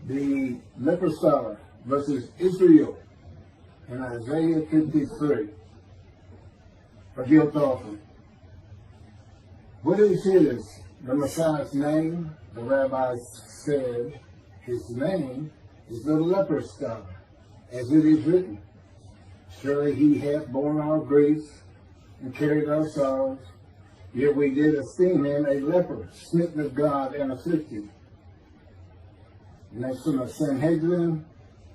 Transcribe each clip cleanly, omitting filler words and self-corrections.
the leper scholar versus Israel in Isaiah 53, a guilt offering. What is the Messiah's name? The rabbis said his name is the leper scholar, as it is written, surely he hath borne our griefs and carried our sorrows, yet we did esteem him a leper, smitten of God and afflicted. And that's from the Sanhedrin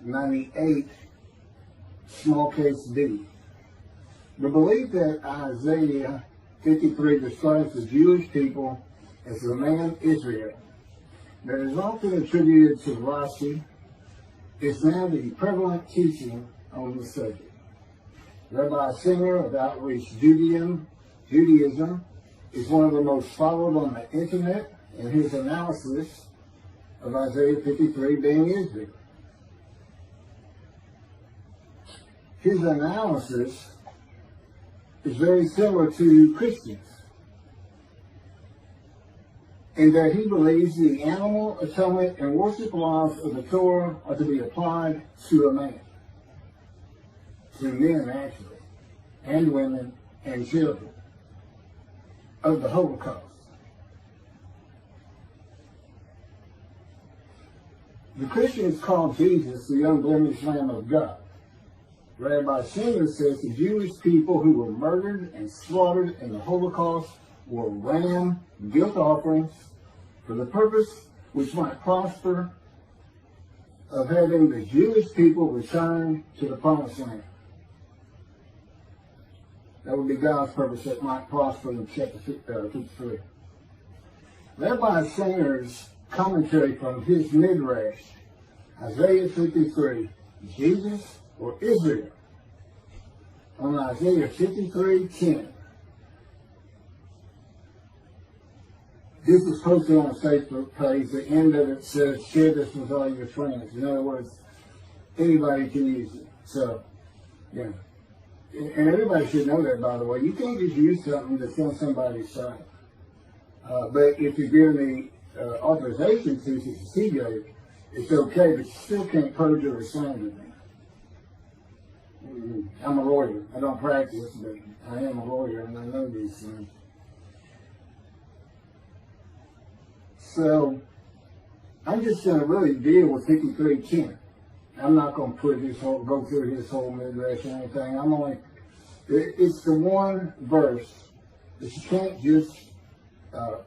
98, small case B. The belief that Isaiah 53 describes the Jewish people as the man Israel, that is often attributed to Rashi, is now the prevalent teaching on the subject. Rabbi Singer of Outreach Judaism is one of the most followed on the internet in his analysis of Isaiah 53 being Israel. His analysis is very similar to Christians, in that he believes the animal atonement and worship laws of the Torah are to be applied to a man, to men actually, and women and children of the Holocaust. The Christians call Jesus the unblemished Lamb of God. Rabbi Singer says the Jewish people who were murdered and slaughtered in the Holocaust were ram guilt offerings for the purpose which might prosper of having the Jewish people return to the promised land. That would be God's purpose that might prosper in chapter 53. Rabbi Singer's commentary from his midrash, Isaiah 53, Jesus or Israel, on Isaiah 53:10. This is posted on a Facebook page. The end of it says, share this with all your friends. In other words, anybody can use it. So, yeah. And everybody should know that, by the way. You can't just use something that's on somebody's site. But if you're given the authorization to use it, it's okay, but you still can't perjure or slander me. I'm a lawyer. I don't practice, but I am a lawyer and I know these things. So, I'm just going to really deal with 53:10. I'm not going to go through his whole midrash or anything. It's the one verse that you can't just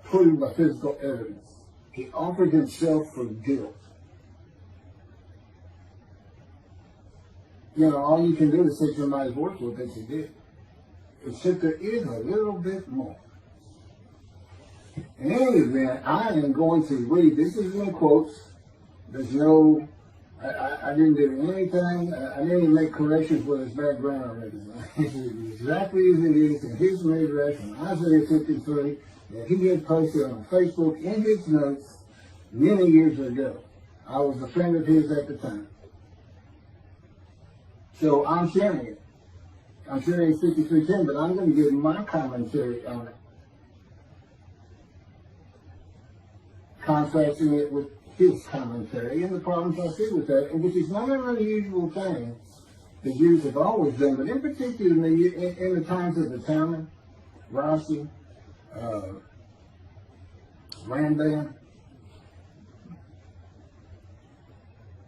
prove by physical evidence. He offered himself for guilt. You know, all you can do is take somebody's word for it that you did. Except there is a little bit more. In any event, I am going to read, this is in quotes, there's no, I didn't do anything, I didn't even make corrections with his background or anything. It's exactly as it is in his midrash in Isaiah 53 that he had posted on Facebook in his notes many years ago. I was a friend of his at the time. So I'm sharing it. I'm sharing 53:10, but I'm going to give my commentary on it, contrasting it with his commentary and the problems I see with that, which is not an unusual thing the Jews have always done, but in particular in the times of the Talmud, Rashi, Rambam,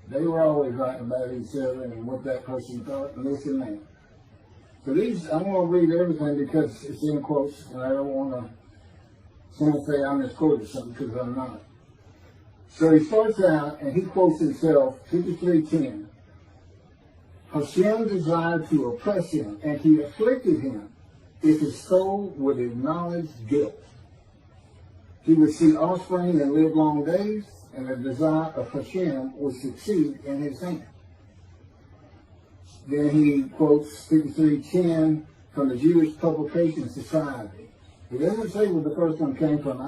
they were always writing about each other and what that person thought and this and that. So I'm going to read everything because it's in quotes, and I don't want someone to say I'm misquoting something, because I'm not. So he starts out and he quotes himself, 53:10. Hashem desired to oppress him, and he afflicted him if his soul would acknowledge guilt. He would see offspring and live long days, and the desire of Hashem would succeed in his hand. Then he quotes 53:10 from the Jewish Publication Society. He doesn't say where the first one came from.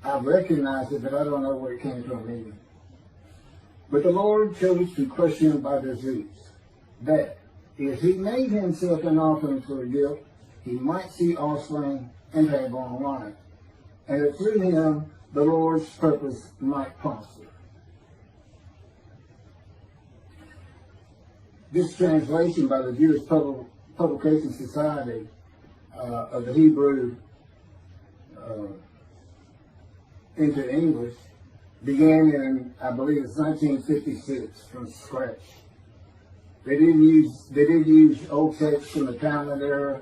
I recognize it, but I don't know where it came from either. But the Lord chose to crush him by disease, that if he made himself an offering for guilt, he might see offspring and have long life, and that through him the Lord's purpose might prosper. this translation by the Jewish Publication Society of the Hebrew into English began in, I believe it's 1956, from scratch. They did use old texts from the Talmud era.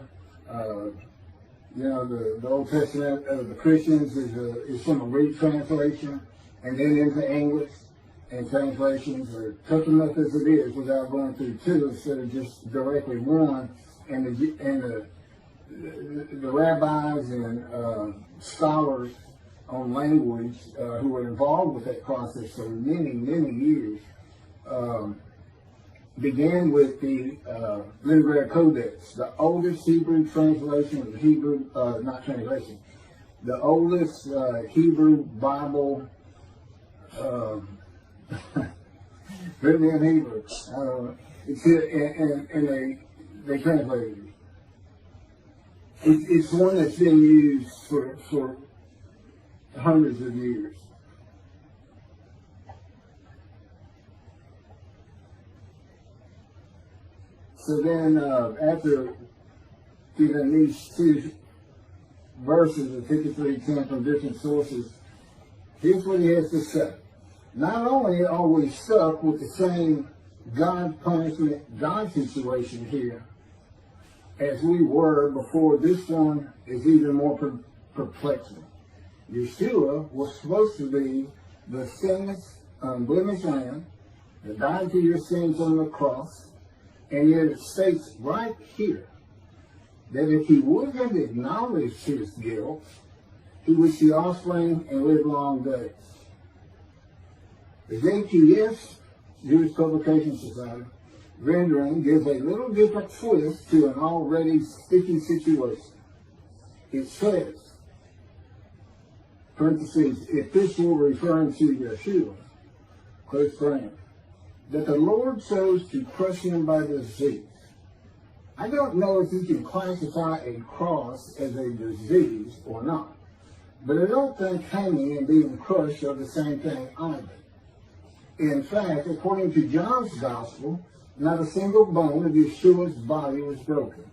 The Old Testament of the Christians is from a retranslation, and then into English. And translations are tough enough as it is without going through two instead of just directly one. And the rabbis and scholars on language who were involved with that process for many, many years began with the Leningrad Codex, the oldest Hebrew translation of the Hebrew, not translation, the oldest Hebrew Bible written in Hebrew. It's and they translated it. It's one that's been used for hundreds of years. So then, after these two verses of 53:10 from different sources, here's what he has to say. Not only are we stuck with the same God punishment, God situation here, as we were before, this one is even more perplexing. Yeshua was supposed to be the sinless, unblemished Lamb that died for your sins on the cross, and yet it states right here that if he would have acknowledged his guilt, he would see offspring and live long days. The JPS, Jewish Publication Society, rendering gives a little different twist to an already sticky situation. It says, parentheses, if this were referring to Yeshua, close friend, that the Lord chose to crush him by disease. I don't know if you can classify a cross as a disease or not, but I don't think hanging and being crushed are the same thing either. In fact, according to John's Gospel, not a single bone of Yeshua's body was broken.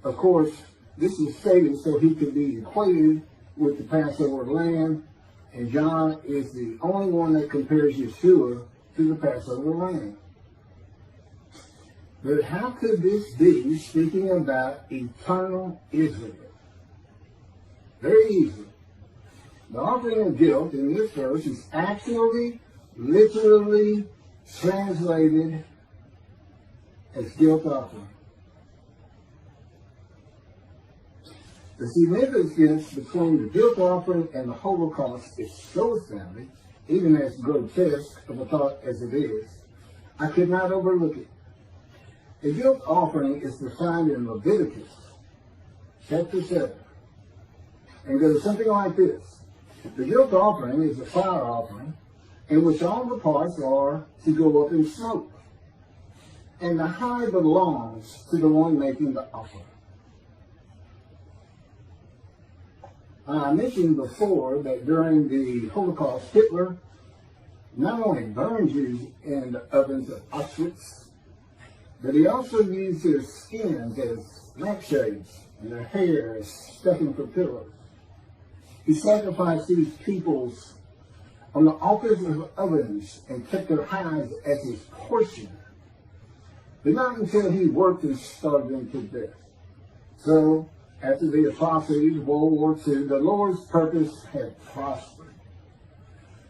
Of course, this is stated so he could be equated with the Passover lamb, and John is the only one that compares Yeshua to the Passover lamb. But how could this be speaking about eternal Israel? Very easy. The offering of guilt in this verse is actually, literally translated as guilt offering. The significance between the guilt offering and the Holocaust is so astounding, even as grotesque of a thought as it is, I could not overlook it. A guilt offering is defined in Leviticus chapter 7, and goes something like this. The guilt offering is a fire offering in which all the parts are to go up in smoke, and the high belongs to the one making the offering. I mentioned before that during the Holocaust, Hitler not only burned Jews in the ovens of Auschwitz, but he also used their skins as lampshades and their hair as stuffing for pillows. He sacrificed these peoples on the altars of ovens and kept their hides as his portion, but not until he worked and starved them to death. So, after the atrocities of World War II, the Lord's purpose had prospered,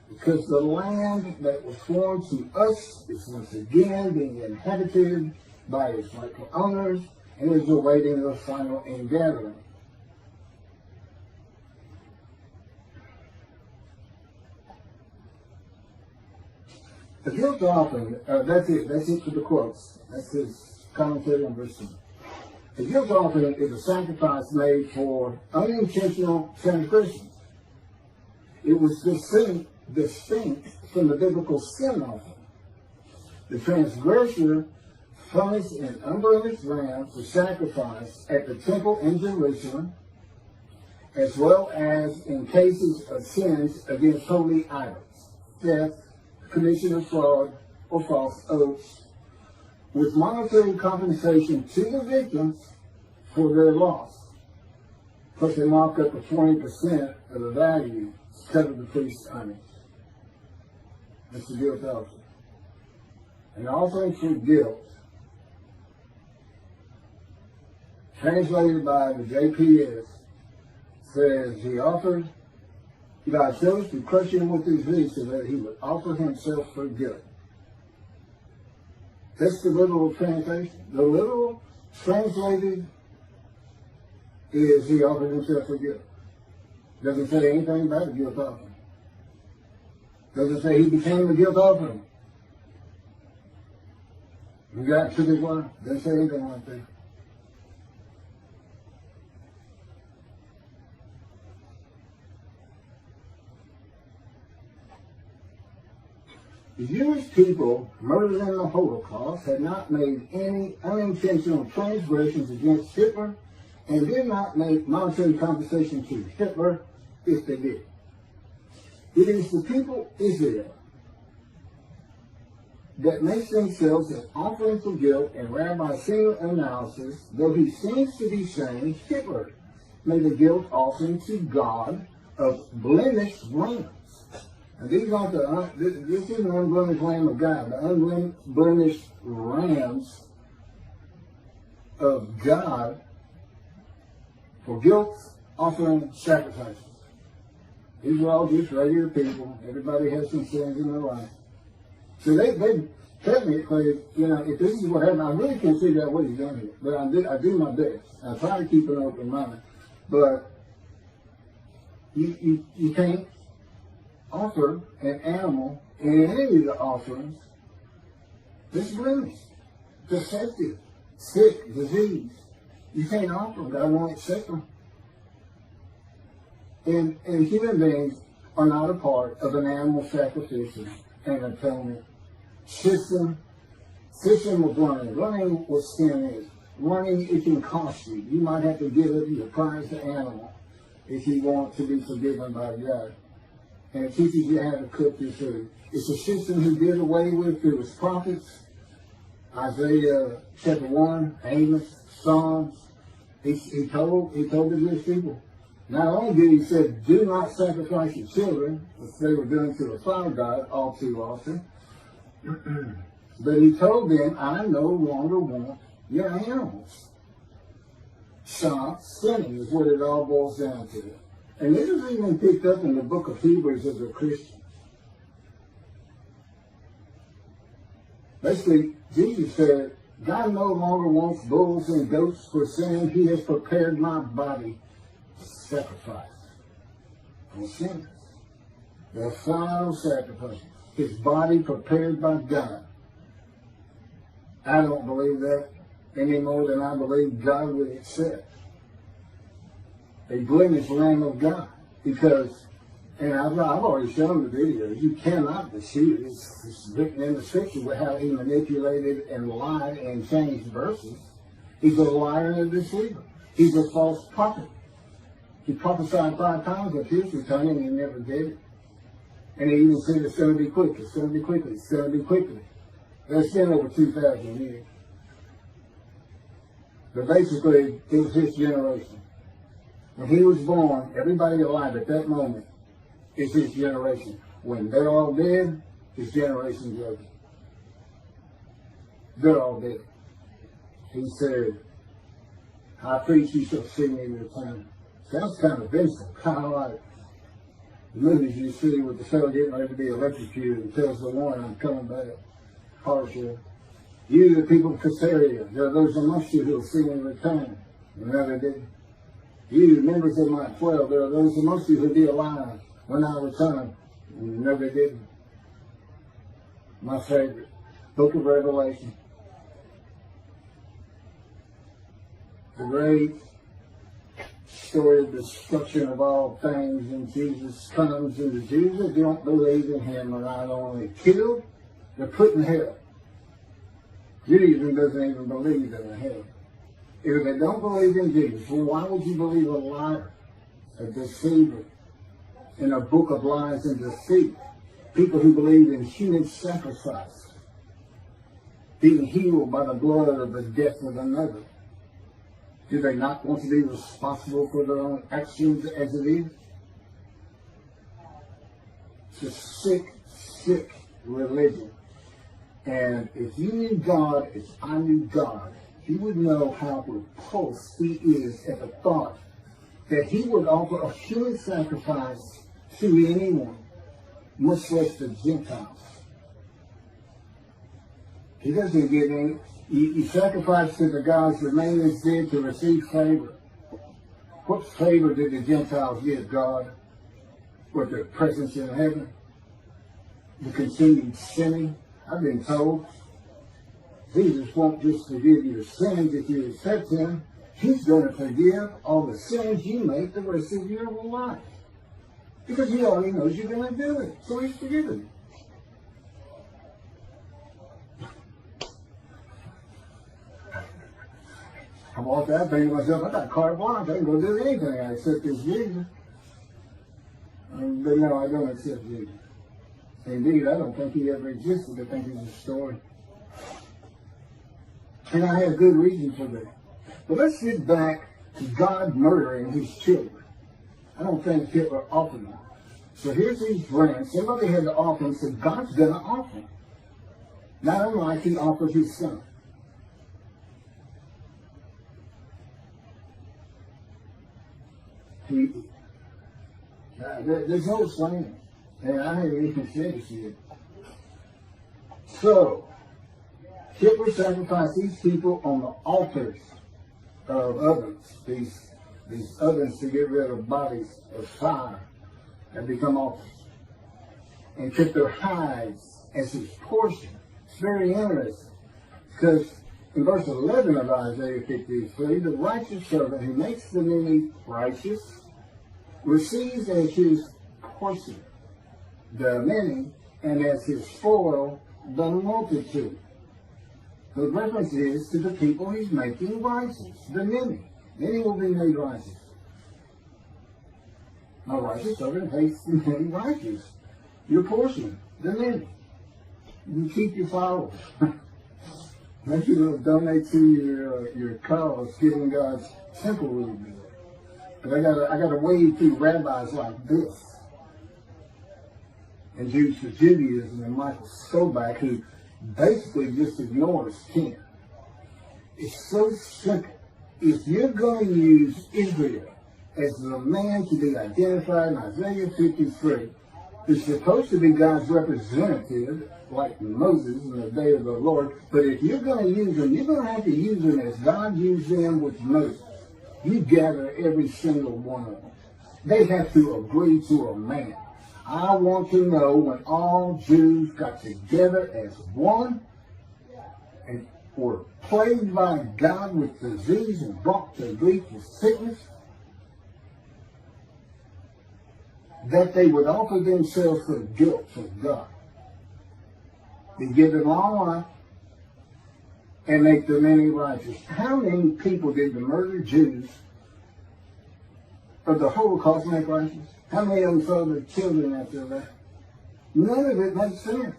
because the land that was sworn to us is once again being inhabited by its rightful owners and is awaiting the final ingathering. The guilt offering, that's it for the quotes. That's his commentary on verse 2. The guilt offering is a sacrifice made for unintentional transgressions. It was distinct from the biblical sin offering. The transgressor furnished an unblemished lamb for sacrifice at the temple in Jerusalem, as well as in cases of sins against holy idols, theft, commission of fraud, or false oaths, with monetary compensation to the victims for their loss. Plus they mark up to 20% of the value to cover the priest's earnings. That's the guilt offering. And offering for guilt, translated by the JPS, says he offered, God chose to crush him with his knee so that he would offer himself for guilt. That's the literal translation. The literal translated is he offered himself for guilt. Doesn't say anything about the guilt offering. Doesn't say he became the guilt offering. You got to this one? Doesn't say anything like that. The Jewish people murdered in the Holocaust had not made any unintentional transgressions against Hitler and did not make monetary compensation to Hitler if they did. It is the people Israel that makes themselves an offering for guilt, and Rabbi Singer analysis, though he seems to be saying Hitler made a guilt offering to God of blemished rams. And these aren't this is an unblemished Lamb of God. The unblemished rams of God for guilt offering sacrifices. These are all just regular people. Everybody has some sins in their life. So they technically, if this is what happened, I really can't figure out what he's done here. But I do my best. I try to keep an open mind. But you can't offer an animal in any of the offerings that's blemished, defective, sick, disease. You can't offer them. God won't accept them. And human beings are not a part of an animal sacrificial and atonement system. System of running. Running what sin is. Running, it can cost you. You might have to give up your prized animal if you want to be forgiven by God. And it teaches you how to cook your food. It's a system he did away with through his prophets. Isaiah chapter 1, Amos, Psalms. He told the Jewish people. Not only did he say, do not sacrifice your children, which they were doing to the fire god all too often, but he told them, I no longer want your animals. Stop sinning is what it all boils down to. And this is even picked up in the book of Hebrews as a Christian. Basically, Jesus said, God no longer wants bulls and goats for sin. He has prepared my body to sacrifice for sin. The final sacrifice. His body prepared by God. I don't believe that any more than I believe God would accept a blemished Lamb of God, because, and I've already shown the video, you cannot deceive. It's written in the scripture how he manipulated and lied and changed verses. He's a liar and a deceiver. He's a false prophet. He prophesied 5 times of his return and he never did it. And he even said it's going to be quick, it's going to be quickly, it's going to be quickly. That's been over 2,000 years. But basically, it was his generation. When he was born, everybody alive at that moment is his generation. When they're all dead, his generation's over. They're all dead. He said, I preach you shall see me return. Sounds kind of vengeful, kind of like the movies you see with the fellow getting ready to be electrocuted and tells the Lord, I'm coming back. Harsher. You, the people of Caesarea, there are those amongst you who will see me return. You never did. You, members of my 12, there are those amongst you who will be alive when I return. You never did. My favorite, Book of Revelation. The great story of destruction of all things, and Jesus comes, and the Jews that don't believe in him are not only killed, they're put in hell. Judaism doesn't even believe in hell. If they don't believe in Jesus, well, why would you believe a liar, a deceiver, in a book of lies and deceit? People who believe in human sacrifice. being healed by the blood of the death of another? Do they not want to be responsible for their own actions as it is? It's a sick, sick religion. And if you knew God as I knew God, you would know how repulsed he is at the thought that he would offer a human sacrifice to anyone, much less the Gentiles. He doesn't give any. You sacrifice to the gods remain as dead to receive favor. What favor did the Gentiles give God? With their presence in heaven? The continued sinning? I've been told Jesus won't just forgive your sins if you accept him. He's going to forgive all the sins you make the rest of your life. Because he already knows you're going to do it. So he's forgiven you. I walked out thinking to myself, I got carte blanche. I can go do anything. I accept this Jesus. But no, I don't accept Jesus. Indeed, I don't think he ever existed. I think he's a story. And I have good reason for that. But let's get back to God murdering his children. I don't think Hitler offered them. So here's these rams. Somebody had to offer them, so God's going to offer them. Not unlike he offered his son. There's no explaining. And I haven't even finished yet. So, Hitler sacrificed these people on the altars of ovens. These ovens to get rid of bodies of fire and become altars. And kept their hides as his portion. It's very interesting. Because in verse 11 of Isaiah 53, the righteous servant who makes the many righteous receives as his portion the many, and as his spoil the multitude. The reference is to the people he's making righteous, the many. Many will be made righteous. My righteous servant hates the many righteous. Your portion, the many. You keep your followers. Make you donate to your cause, giving God's temple really good. But I gotta wade through rabbis like this. And Jews for Judaism and Michael Skoback, who basically just ignores Ken. It's so simple. If you're going to use Israel as the man to be identified in Isaiah 53, who's supposed to be God's representative, like Moses in the day of the Lord, but if you're going to use them, you're going to have to use them as God used them with Moses. You gather every single one of them. They have to agree to a man. I want to know when all Jews got together as one and were plagued by God with disease and brought to grief with sickness, that they would offer themselves for the guilt of God. They give them long life and make the many righteous. How many people did the murdered Jews of the Holocaust make righteous? How many of them saw their children after that? None of it makes sense.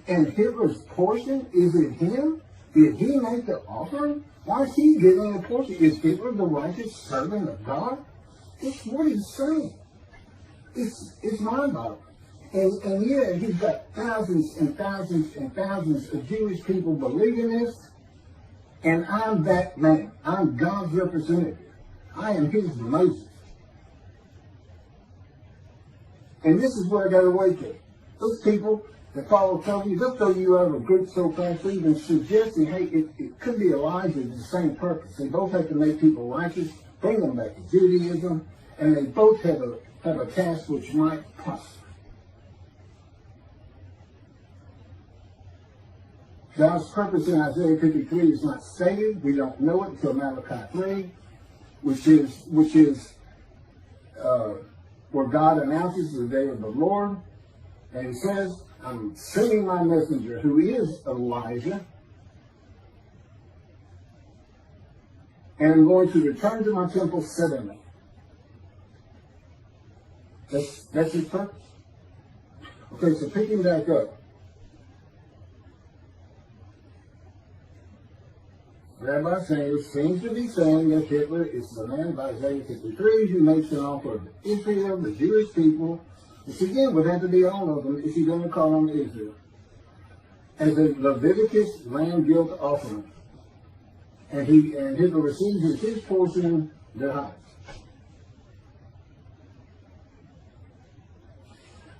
And Hitler's portion, is it him? Did he make the offering? Why is he getting a portion? Is Hitler the righteous servant of God? It's what he's saying. It's mind-boggling. And yeah, he's got thousands and thousands and thousands of Jewish people believing this. And I'm that man. I'm God's representative. I am his Moses. And this is what I got to wait to. Those people that follow Tovia, they'll throw you out of a group so fast, even suggesting, hey, it could be Elijah, the same purpose. They both have to make people righteous, bring them back to Judaism, and they both have a task which might prosper. God's purpose in Isaiah 53 is not stated. We don't know it until Malachi 3, which is where God announces the day of the Lord. And he says, I'm sending my messenger, who is Elijah, and I'm going to return to my temple suddenly. That's his purpose. Okay, so picking back up. Rabbi Singer seems to be saying that Hitler is the man of Isaiah 53 who makes an offer of Israel, the Jewish people, which again would have to be all of them if you're going to call them Israel, as a Leviticus land guilt offering. And Hitler receives as his portion their house.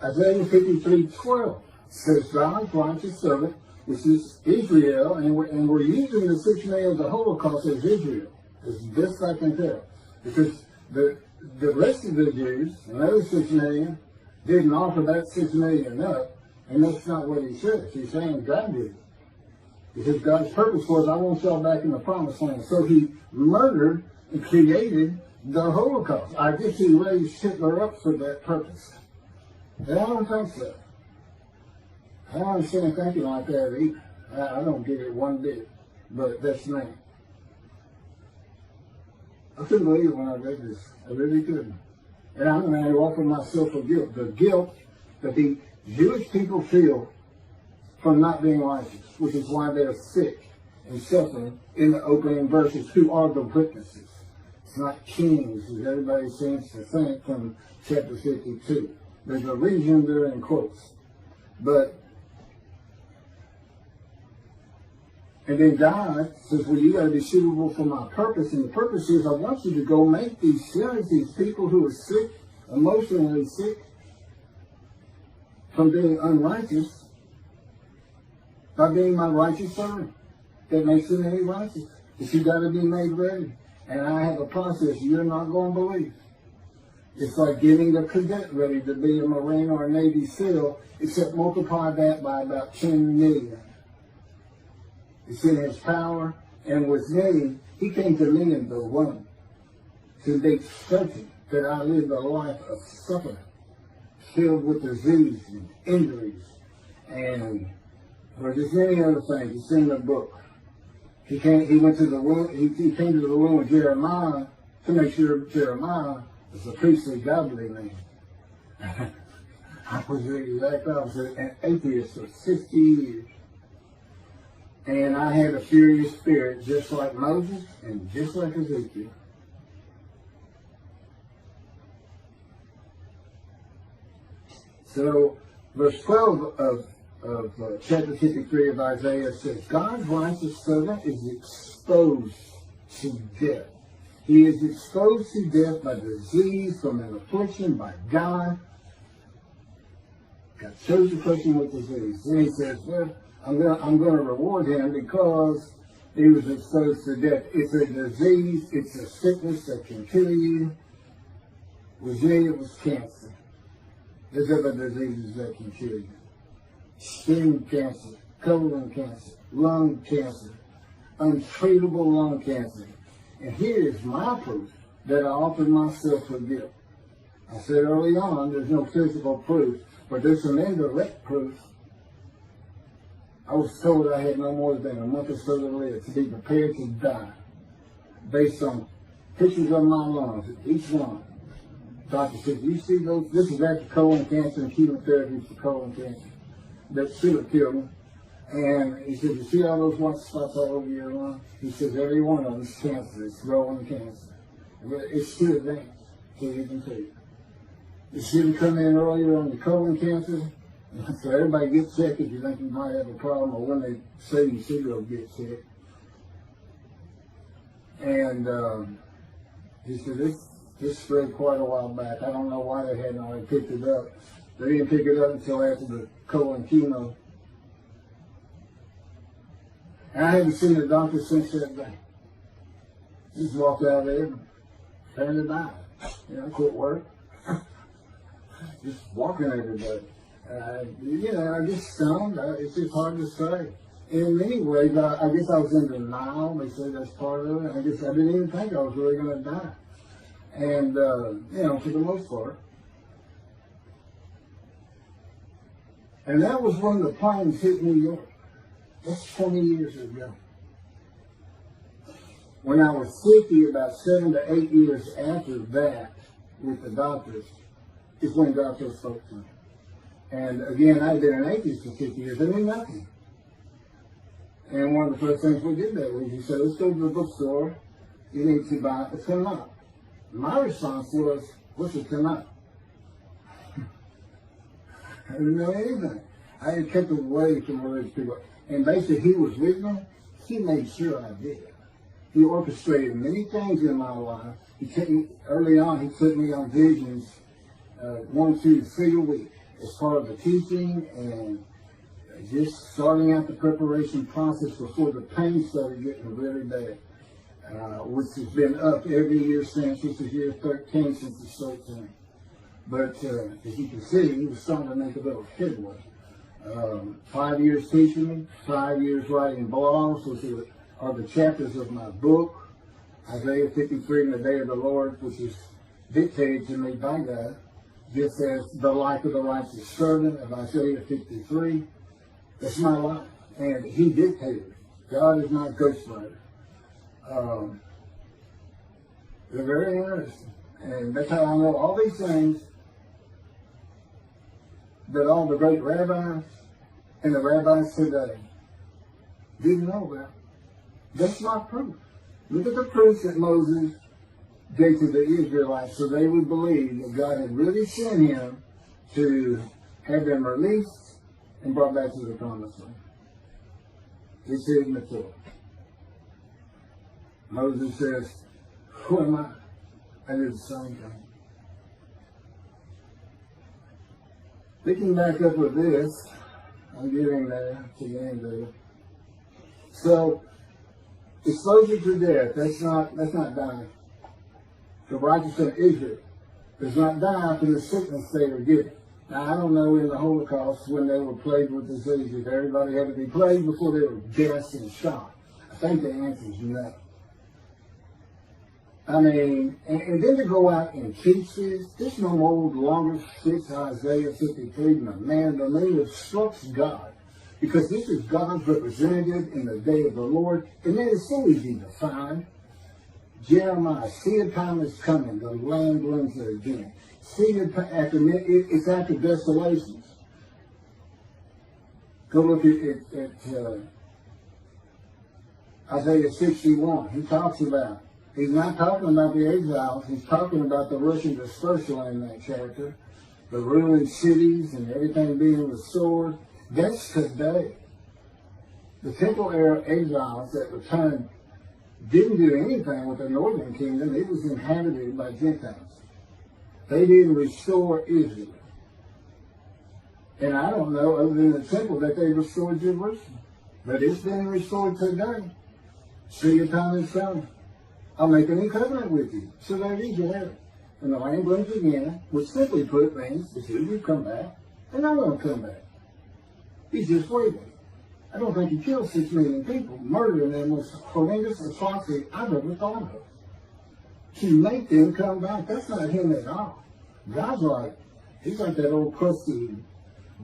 Isaiah 53:12 says God's righteous servant, which is Israel, and we're using the 6 million of the Holocaust as Israel, as best I can tell. Because the rest of the Jews, another 6 million, didn't offer that 6 million up, and that's not what he says. He's saying God did it. Because God's purpose was, I want y'all back in the promised land. So he murdered and created the Holocaust. I guess he raised Hitler up for that purpose. And I don't think so. I don't understand thinking like that either. I don't get it one bit. But that's me. I couldn't believe it when I read this. I really couldn't. And I'm going to offer myself a guilt. The guilt that the Jewish people feel from not being righteous, which is why they're sick and suffering in the opening verses. Who are the witnesses? It's not kings, as everybody seems to think from chapter 52. There's a reason they're in quotes. And then God says, well, you got to be suitable for my purpose. And the purpose is I want you to go make these sinners, these people who are sick, emotionally sick, from being unrighteous, by being my righteous servant. That makes them any righteous. But you got to be made ready. And I have a process you're not going to believe. It's like getting a cadet ready to be a Marine or a Navy SEAL, except multiply that by about 10 million. It's in his power. And with me, he came to me in the womb to make certain that I lived a life of suffering, filled with disease and injuries, and or just many other things. It's in the book. He went to the room. He came to the room with Jeremiah to make sure Jeremiah was a priestly, godly man. I was the exact opposite, an atheist for 60 years. And I had a furious spirit just like Moses and just like Ezekiel. So, verse 12 of chapter 53 of Isaiah says, God's righteous servant is exposed to death. He is exposed to death by disease, from an affliction, by God. God chose the person with disease. Then he says, well, I'm going to reward him because he was exposed to death. It's a disease. It's a sickness that can kill you. With me, it was cancer. There's other diseases that can kill you. Skin cancer, colon cancer, lung cancer, untreatable lung cancer. And here is my proof that I offered myself for guilt. I said early on, there's no physical proof, but there's some indirect proof. I was told I had no more than a month or so to live, to be prepared to die, based on pictures of my lungs, each one. Doctor said, you see those? This is after colon cancer and chemotherapy for colon cancer. That should have killed me. And he said, you see all those white spots all over your lung? He says, every one of them is cancer. It's growing cancer. It's still advanced, so you can see it. It should have come in earlier on the colon cancer. So everybody get checked if you think you might have a problem, or when they say you should go get checked. And he said, this spread quite a while back. I don't know why they hadn't already picked it up. They didn't pick it up until after the colon chemo. And I haven't seen the doctor since that day. Just walked out there and turned it down. Quit work. Just walking everybody. I get stoned. It's just hard to say. In many ways, I guess I was in denial. They said that's part of it. I guess I didn't even think I was really going to die. And, for the most part. And that was when the planes hit New York. That's 20 years ago. When I was 50, about 7 to 8 years after that, with the doctors, is when God first spoke to me. And again, I'd been an atheist for 50 years. I knew nothing. And one of the first things we did that week, he said, let's go to the bookstore. You need to buy a Talmud. My response was, what's a Talmud? I didn't know anything. I had kept away from religious people. And basically, he was with me. He made sure I did. He orchestrated many things in my life. Early on, he took me on visions, 1, 2, 3 a week, as part of the teaching and just starting out the preparation process before the pain started getting really bad, which has been up every year since. This is year 13 since it's 13. But as you can see, he was starting to make a little headway. 5 years teaching me, 5 years writing blogs, which are the chapters of my book, Isaiah 53 and the Day of the Lord, which is dictated to me by God, just as the life of the righteous servant of Isaiah 53. That's my life. And he dictated it. God is not ghostwriter. They're very interesting. And that's how I know all these things that all the great rabbis and the rabbis today didn't know about. That's not proof. Look at the proof that Moses gave to the Israelites so they would believe that God had really sent him to have them released and brought back to the promised land. It's in the Torah. Moses says, who am I? I did the same thing. Picking back up with this, I'm getting there to the end of it. So, exposure to death, that's not dying. The righteous of Israel does not die from the sickness they were given. Now, I don't know in the Holocaust when they were plagued with disease, if everybody had to be plagued before they were gassed and shot. I think the answer is no. I mean, and then to go out and teach this no more longer fits Isaiah 53 than a man the moon instructs God. Because this is God's representative in the day of the Lord. And then it's so easy to find. Jeremiah, see a time is coming, the land blooms again. See it's after desolations. Go look at Isaiah 61. He talks about, he's not talking about the exiles, he's talking about the Russian dispersal in that chapter. The ruined cities and everything being restored. That's today. The temple era exiles that returned didn't do anything with the northern kingdom. It was inhabited by Gentiles. They didn't restore Israel. And I don't know, other than the temple, that they restored Jerusalem. But it's been restored today. See your time is coming. I'll make a new covenant with you. So there you have it. And the land blooms again, which simply put means that you come back, and I'm going to come back. He's just waiting. I don't think he killed 6 million people. Murdering them was horrendous atrocity I've ever thought of. To make them come back, that's not him at all. God's like, he's like that old crusty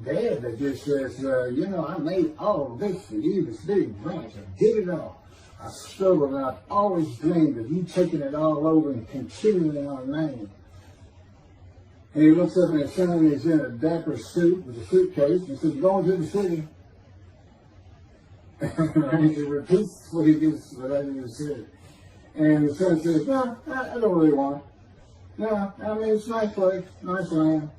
dad that just says, I made all of this for you, this big branch. I did it all. I struggled and I've always dreamed of you taking it all over and continuing our name. And he looks up and his son is in a dapper suit with a suitcase and says, going to the city. And he repeats what I just said. And the son says, no, I don't really want it. No, I mean, it's a nice place, nice land.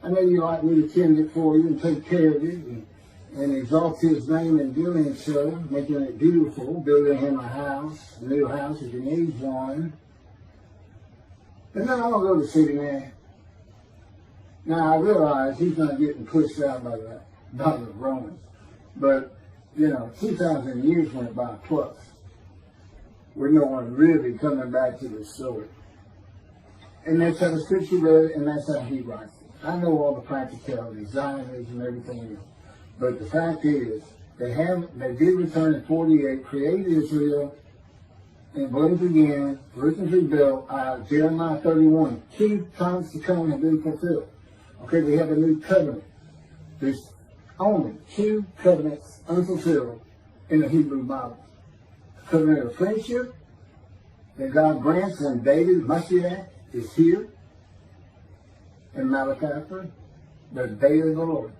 I know you like me to tend it for you and take care of it and exalt his name in doing so, making it beautiful, building him a new house if he needs one. And then I'm going to go to the city, man. Now, I realize he's not getting pushed out by the Romans. But, 2,000 years went by plus, with no one really coming back to the story. And that's how the scripture read it, and that's how he writes it. I know all the practicalities, Zionism and everything else. But the fact is, they did return in 48, create Israel, and blooms again, Jerusalem's rebuilt, Jeremiah 31, 2 times to come have been fulfilled. Okay, we have a new covenant. There's only 2 covenants unfulfilled in the Hebrew Bible. The covenant of friendship that God grants when David, Moshiach, is here in Malachi 3, the day of the Lord.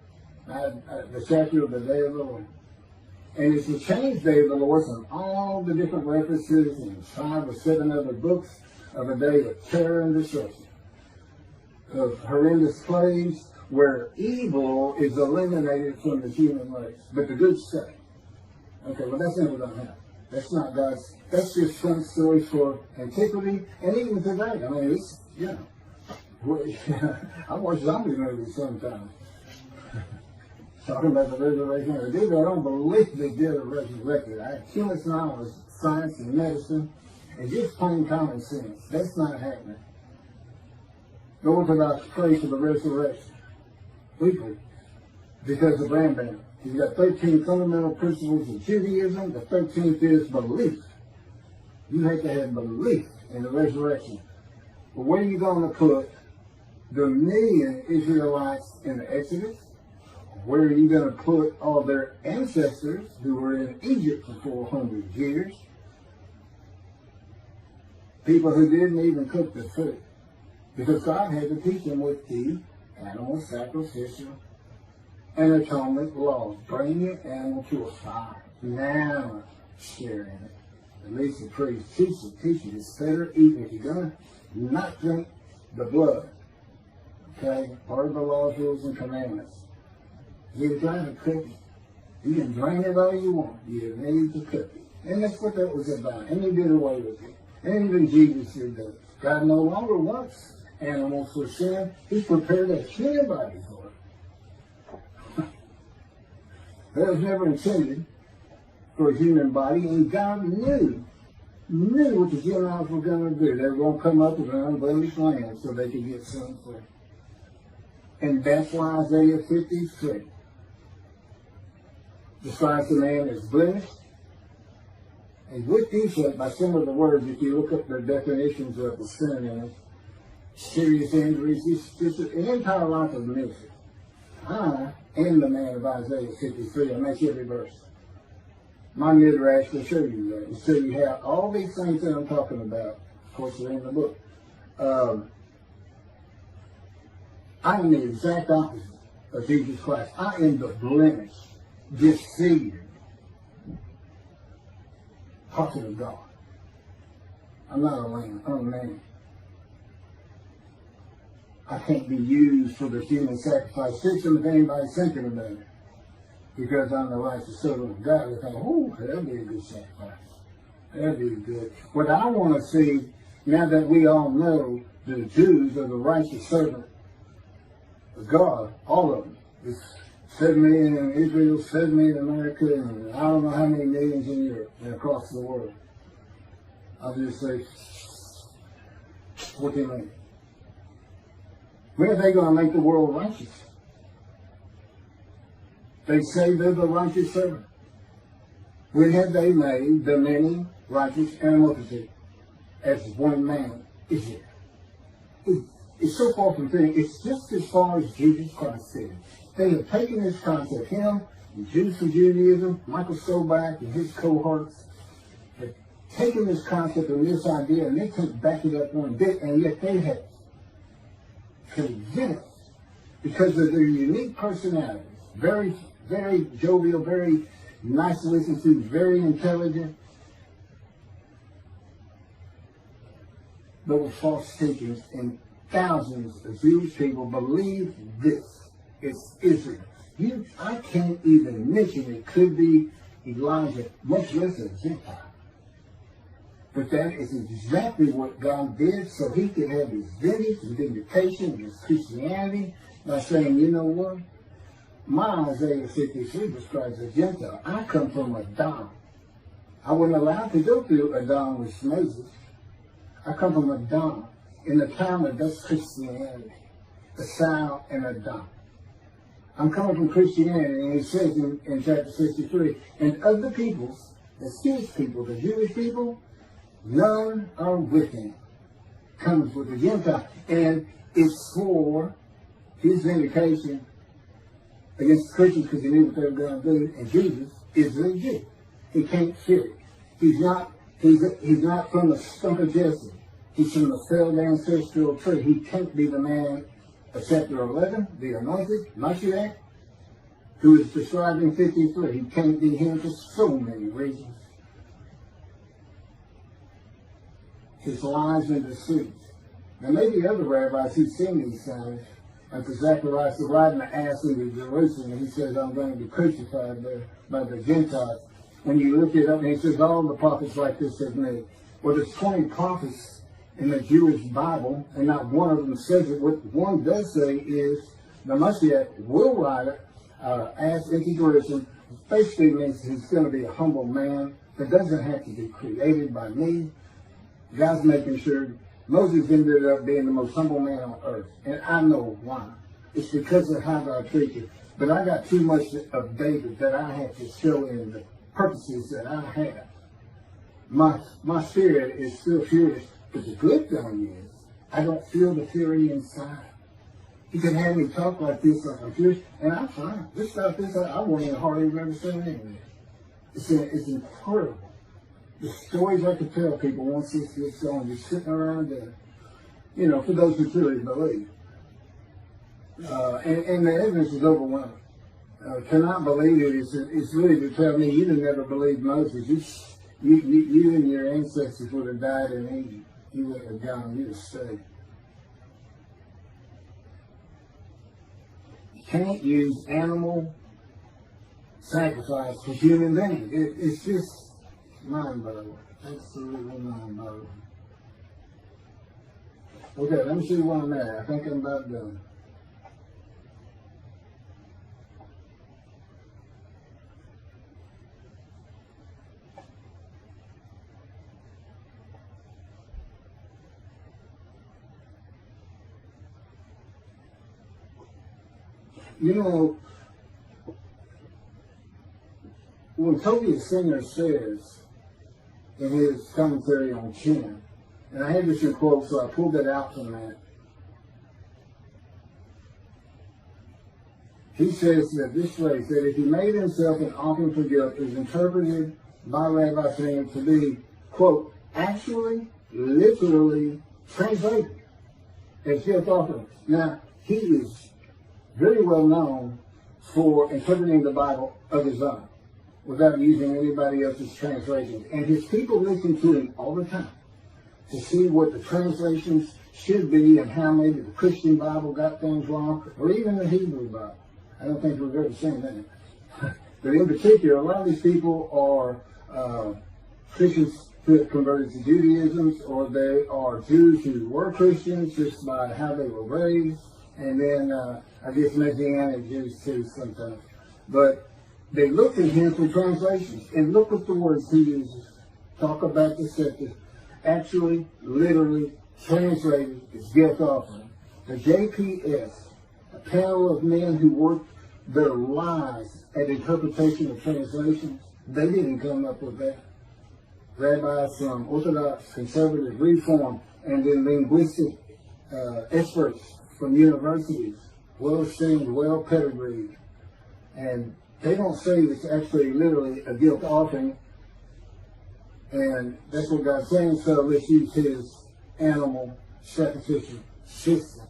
The chapter of the day of the Lord. And it's the change day of the Lord and all the different references in 5 or 7 other books of a day of terror and destruction, of horrendous plagues where evil is eliminated from the human race, but the good stay. Okay, well that's never going to happen. That's not God's, that's just some story for antiquity and even today. I mean, it's, you know, I watch zombie movies sometimes. Talking about the resurrection. I don't believe they did a resurrected. I have too much knowledge of science and medicine and just plain common sense. That's not happening. No one's about to pray for the resurrection. Weekly. Because of Rambam. He's got 13 fundamental principles of Judaism. The 13th is belief. You have to have belief in the resurrection. But where are you going to put the million Israelites in the Exodus? Where are you going to put all their ancestors who were in Egypt for 400 years? People who didn't even cook the food. Because God had to teach them with the animal sacrificial and atonement laws. Bring your animal to a fire. Now share in it. At least the priest teach it. It's better even if you're going to not drink the blood. Okay? Part of the laws, rules, and commandments. You're trying to cook it. You can drain it all you want. You need to cook it. And that's what that was about. And he did away with it. And even Jesus did that. God no longer wants animals for sin. He's prepared a human body for it. That was never intended for a human body. And God knew what the Gentiles were going to do. They were going to come up with an unblemished lamb so they could get sin free. And that's why Isaiah 53 describes the man as blemished and with defect by some of the words. If you look up the definitions of the synonyms, serious injuries, it's an entire life of ministry. I am the man of Isaiah 53. I make every verse. My midrash will show you that. And so you have all these things that I'm talking about. Of course, they're in the book. I am the exact opposite of Jesus Christ. I am the blemished, deceived prophet of God. I'm not a lamb. I'm a man. I can't be used for the human sacrifice system if anybody's thinking about it. Because I'm the righteous servant of God. They think, oh, that'd be a good sacrifice. That'd be good. What I want to see, now that we all know the Jews are the righteous servant of God, all of them. It's 7 million in Israel, 7 million in America, and I don't know how many millions in Europe and across the world. I'll just say 14 million. When are they going to make the world righteous? They say they're the righteous servant. When have they made the many righteous and multitude as one man is there? It's so far from thing. It's just as far as Jesus Christ said. They have taken this concept, him, and Jews for Judaism, Michael Sobach and his cohorts, have taken this concept and this idea, and they can't back it up one bit, and yet they have convinced, because of their unique personalities, very, very jovial, very nice to listen to, very intelligent, but with false teachings, and thousands of Jewish people believe this. It's Israel. I can't even mention it could be Elijah, much less a Gentile. But that is exactly what God did so he could have his vintage and vindication against Christianity by saying, you know what? My Isaiah 53 describes a Gentile. I come from Adam. I wasn't allowed to go through Adam with Moses. I come from Adam. In the Talmud, that's Christianity. The South and Adam. I'm coming from Christianity, and it says in chapter 63, and of the peoples, the Jewish people, the Jewish people, none are with him. Comes with the Gentile. And it's for his vindication against the Christians because he knew what they were going to do. And Jesus is a Jew. He can't fit it. He's not from the stump of Jesse. He's from the failed ancestral tree. He can't be the man of chapter 11, the anointed, Moshiach, who is described in 53. He can't be him for so many reasons. His lies and deceits. And maybe other rabbis who've seen these signs, like for Zacharias, the riding the ass into Jerusalem, and he says, I'm going to be crucified there by the Gentiles. When you look it up, and he says, all the prophets like this have made. Well, there's 20 prophets in the Jewish Bible, and not one of them says it. What one does say is, the Moshiach will ride ass into Jerusalem. Basically means he's going to be a humble man that doesn't have to be created by me. God's making sure Moses ended up being the most humble man on earth. And I know why. It's because of how God treated you. But I got too much of David that I have to show in the purposes that I have. My spirit is still furious. But the good thing is, I don't feel the fury inside. You can have me talk like this, like I'm furious, and I'm fine. This stuff, I won't even hardly remember saying anything. It's incredible. The stories I could tell people once this gets going, just sitting around there, for those who truly believe. And the evidence is overwhelming. Cannot believe it. It's really to tell me you didn't ever believe Moses. You and your ancestors would have died in Egypt. You wouldn't have gone. You'd have stayed. You can't use animal sacrifice for human beings. It's just mind-boggling. Absolutely mind-boggling. Okay, let me see one there. I think I'm about done. When Tovia Singer says in his commentary on 10, and I had this in quote, so I pulled it out from that. He says that this phrase, that if he made himself an offering for guilt, is interpreted by Rabbi Singer to be, quote, actually, literally translated as guilt offering. Now, he is very well known for interpreting the Bible of his own, without using anybody else's translations. And his people listen to him all the time to see what the translations should be and how maybe the Christian Bible got things wrong, or even the Hebrew Bible. I don't think we've ever seen that. But in particular, a lot of these people are Christians who have converted to Judaism, or they are Jews who were Christians just by how they were raised, and then I guess Messianic Jews too sometimes. But they look at him for translations, and look at the words he uses. Talk about deceptive. Actually, literally, translated as guilt offering. The JPS, a panel of men who worked their lives at interpretation of translations, they didn't come up with that. Rabbis from Orthodox, Conservative, Reform, and then linguistic experts from universities, well-esteemed, well-pedigreed. And they don't say it's actually literally a guilt offering, and that's what God's saying, so let's use his animal sacrificial system.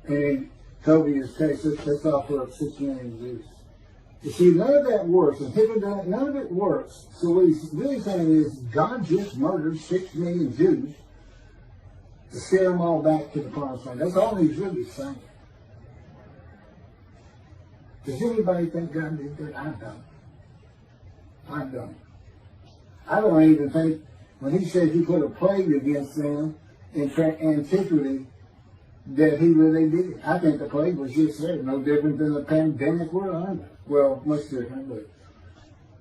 And in Tobia's case, let's offer up 6 million Jews. You see, none of that works, and people don't, none of it works. So what he's really saying is God just murdered 6 million Jews to scare them all back to the promised land. That's all he's really saying. Does anybody think God did that? I don't. I don't. I don't even think, when he says he put a plague against them in antiquity, that he really did it. I think the plague was just there, no different than the pandemic we're under. Well, much different, but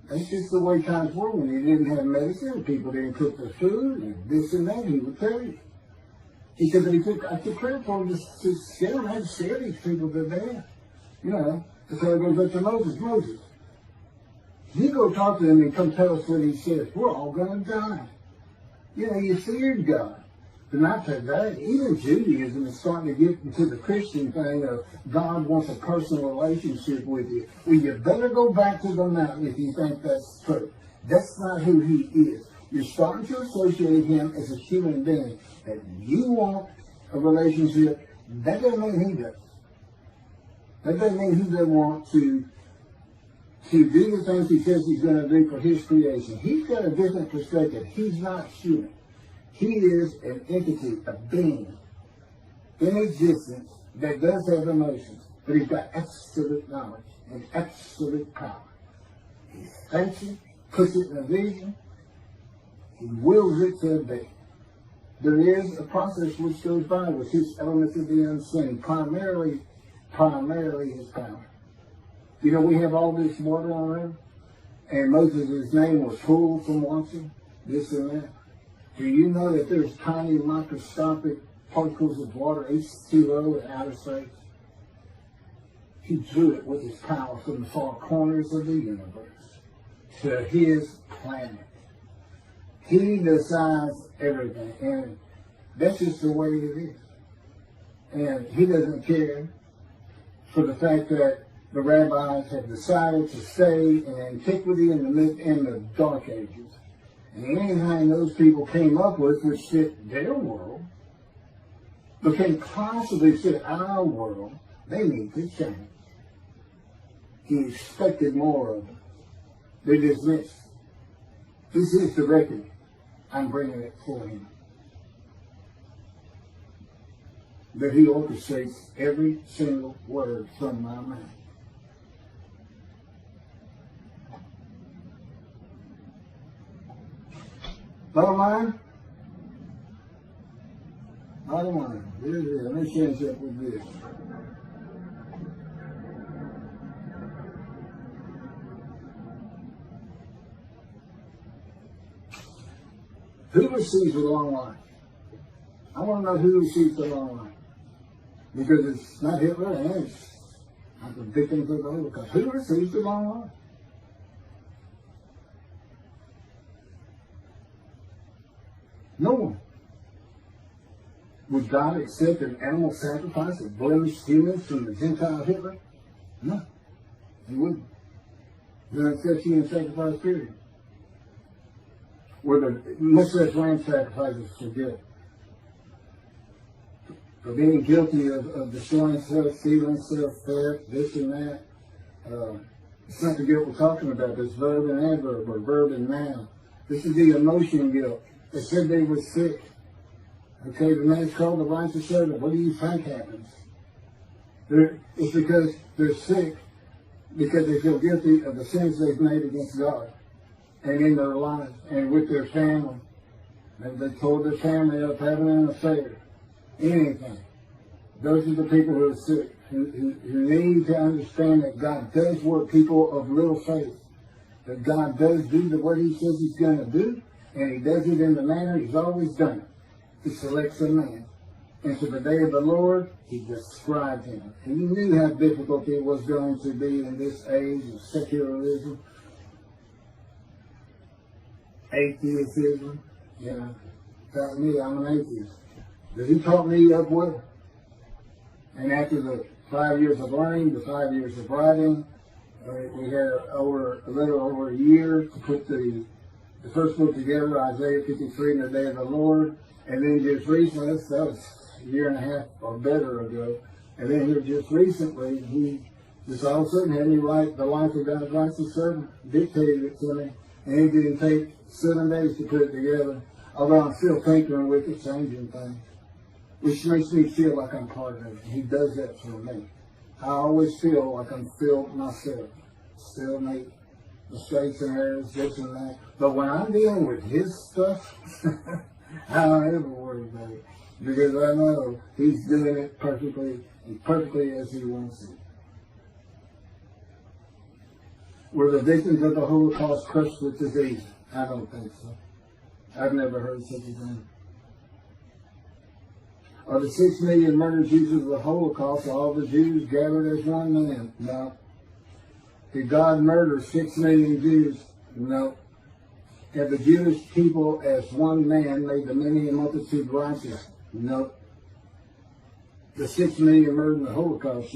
that's just the way times were when he didn't have medicine. People didn't cook their food, and this and that, he would tell you. He said that I took credit for him to scare them. I had to scare these people to death. So it goes up to Moses. You go talk to them and come tell us what he says. We're all going to die. You feared God. But not today. Even Judaism is starting to get into the Christian thing of God wants a personal relationship with you. Well, you better go back to the mountain if you think that's true. That's not who he is. You're starting to associate him as a human being. That you want a relationship, that doesn't mean he does. That doesn't mean he doesn't want to do the things he says he's going to do for his creation. He's got a different perspective. He's not human. He is an entity, a being in existence that does have emotions, but he's got absolute knowledge and absolute power. He thinks it, puts it in a vision, he wills it to obey. There is a process which goes by with his elements of the unseen, primarily his power. You know, we have all this water on there, and Moses' name was full from watching this and that. Do you know that there's tiny microscopic particles of water, H2O, in outer space? He drew it with his power from the far corners of the universe to his planet. He decides everything, and that's just the way it is. And he doesn't care for the fact that the rabbis have decided to stay in antiquity in the Dark Ages. And anything those people came up with which fit their world, but can possibly fit our world, they need to change. He expected more of them. They dismissed. This is the record. I'm bringing it for him. That he orchestrates every single word from my mouth. Bottom line? Bottom line. Here it is. Let me finish up with this. Who receives the long life? I want to know who receives the long life. Because it's not Hitler and it's not the victims of the Holocaust. Who receives the long life? No one. Would God accept an animal sacrifice of blemished humans from the Gentile Hitler? No. He wouldn't. He doesn't accept human sacrifice, period. Were the much less lamb sacrifices for guilt. For being guilty of destroying self, stealing self, theft, this and that. It's not the guilt we're talking about. It's verb and adverb, or verb and noun. This is the emotion guilt. They said they were sick. Okay, the man's called the righteous servant. What do you think happens? It's because they're sick, because they feel guilty of the sins they've made against God and in their lives and with their family. They told their family up having an affair. Anything. Those are the people who are sick, who need to understand that God does work people of little faith. That God does do what he says he's going to do, and he does it in the manner he's always done it. He selects a man. And for the day of the Lord, he described him. And he knew how difficult it was going to be in this age of secularism, atheism. You know, taught me I'm an atheist. But he taught me up well. And after the 5 years of learning, the 5 years of writing, we had a little over a year to put the first book together, Isaiah 53 and the Day of the Lord. And then just recently, that was a year and a half or better ago. And then here just recently, he just all of a sudden had me write The Life of God's Righteous Servant, dictated it to me. And it didn't take 7 days to put it together. Although I'm still tinkering with it, changing things. Which makes me feel like I'm part of it. He does that for me. I always feel like I'm filled myself. Still make mistakes and errors, this and that. But when I'm dealing with his stuff, I don't ever worry about it. Because I know he's doing it perfectly, and perfectly as he wants it. Were the victims of the Holocaust crushed with disease? I don't think so. I've never heard such a thing. Are the 6 million murdered Jews of the Holocaust all the Jews gathered as one man? No. Did God murder 6 million Jews? No. Have the Jewish people as one man made the many multitude righteous? No. The 6 million murdered in the Holocaust